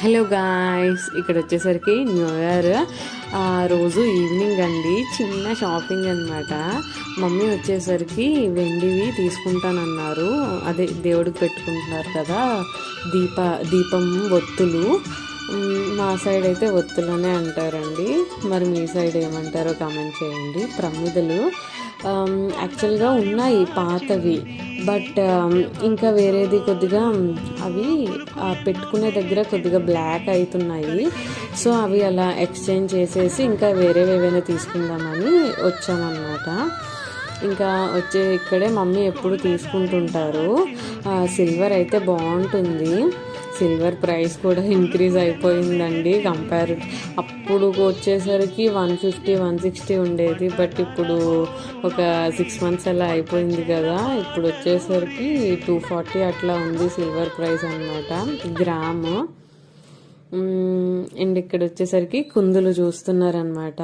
Hello guys, ఇక్కడ వచ్చేసరికి new year రోజు ఈవినింగ్ అండి. చిన్న షాపింగ్ అనమాట. మమ్మీ వచ్చేసరికి వెండివి తీసుకుంటానన్నారు. అదే దేవుడికి పెట్టుకుంటున్నారు కదా, దీపం ఒత్తులు. మా సైడ్ అయితే ఒత్తులనే అంటారండి. మరి మీ సైడ్ ఏమంటారో కామెంట్ చేయండి. ప్రమిదలు యాక్చువల్గా ఉన్నాయి పాతవి, బట్ ఇంకా వేరేది కొద్దిగా అవి పెట్టుకునే దగ్గర కొద్దిగా బ్లాక్ అవుతున్నాయి. సో అవి అలా ఎక్స్చేంజ్ చేసేసి ఇంకా వేరేవి ఏవైనా తీసుకుందామని వచ్చామన్నమాట. ఇంకా ఇక్కడే మమ్మీ ఎప్పుడు తీసుకుంటుంటారు. సిల్వర్ అయితే బాగుంటుంది. సిల్వర్ ప్రైస్ కూడా ఇంక్రీజ్ అయిపోయిందండి. అప్పుడు వచ్చేసరికి 150 160 ఉండేది, బట్ ఇప్పుడు ఒక 6 months అలా అయిపోయింది కదా. ఇప్పుడు వచ్చేసరికి 240 అట్లా ఉంది సిల్వర్ ప్రైస్ అనమాట గ్రాము. అండ్ ఇక్కడ వచ్చేసరికి కుందులు చూస్తున్నారనమాట.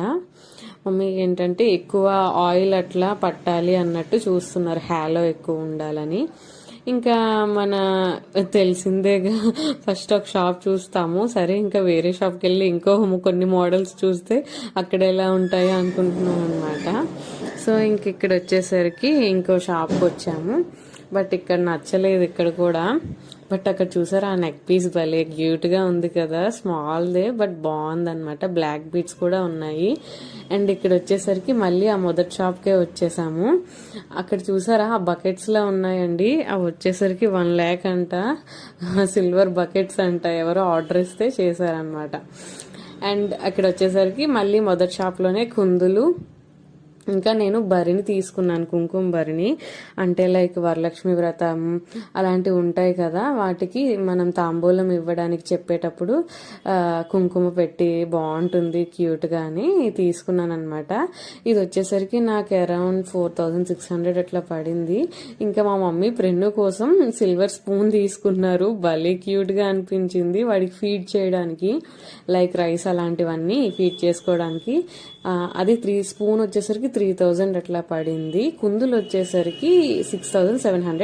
మమ్మీ ఏంటంటే ఎక్కువ ఆయిల్ అట్లా పట్టాలి అన్నట్టు చూస్తున్నారు, హ్యాలో ఎక్కువ ఉండాలని. ఇంకా మన తెలిసిందేగా, ఫస్ట్ ఒక షాప్ చూస్తాము, సరే ఇంకా వేరే షాప్కి వెళ్ళి కొన్ని మోడల్స్ చూస్తే అక్కడ ఎలా ఉంటాయో అనుకుంటున్నాం అనమాట. సో ఇక్కడ వచ్చేసరికి ఇంకో షాప్కి వచ్చాము, బట్ ఇక్కడ నచ్చలేదు ఇక్కడ కూడా. బట్ అక్కడ చూసారా, ఆ నెక్ పీస్ భలే క్యూట్గా ఉంది కదా, స్మాల్దే బట్ బాగుందన్నమాట. బ్లాక్ బీడ్స్ కూడా ఉన్నాయి. అండ్ ఇక్కడ వచ్చేసరికి మళ్ళీ ఆ మొదటి షాప్కే వచ్చేసాము. అక్కడ చూసారా, ఆ బకెట్స్లో ఉన్నాయండి. అవి వచ్చేసరికి 1 lakh అంట. సిల్వర్ బకెట్స్ అంట, ఎవరో ఆర్డర్ ఇస్తే చేశారనమాట. అండ్ అక్కడ వచ్చేసరికి మళ్ళీ మొదటి షాప్లోనే కుందులు. ఇంకా నేను భరిని తీసుకున్నాను, కుంకుమ భరిని. అంటే లైక్ వరలక్ష్మి వ్రతం అలాంటివి ఉంటాయి కదా, వాటికి మనం తాంబూలం ఇవ్వడానికి చెప్పేటప్పుడు కుంకుమ పెట్టి బాగుంటుంది క్యూట్గా అని తీసుకున్నాను అనమాట. ఇది వచ్చేసరికి నాకు అరౌండ్ 4600 అట్లా పడింది. ఇంకా మా మమ్మీ ప్రెన్ను కోసం సిల్వర్ స్పూన్ తీసుకున్నారు. భలే క్యూట్గా అనిపించింది వాడికి ఫీడ్ చేయడానికి, లైక్ రైస్ అలాంటివన్నీ ఫీడ్ చేసుకోవడానికి. అది 3 స్పూన్ వచ్చేసరికి 3000 అట్లా పడింది. కుందులు వచ్చేసరికి 6700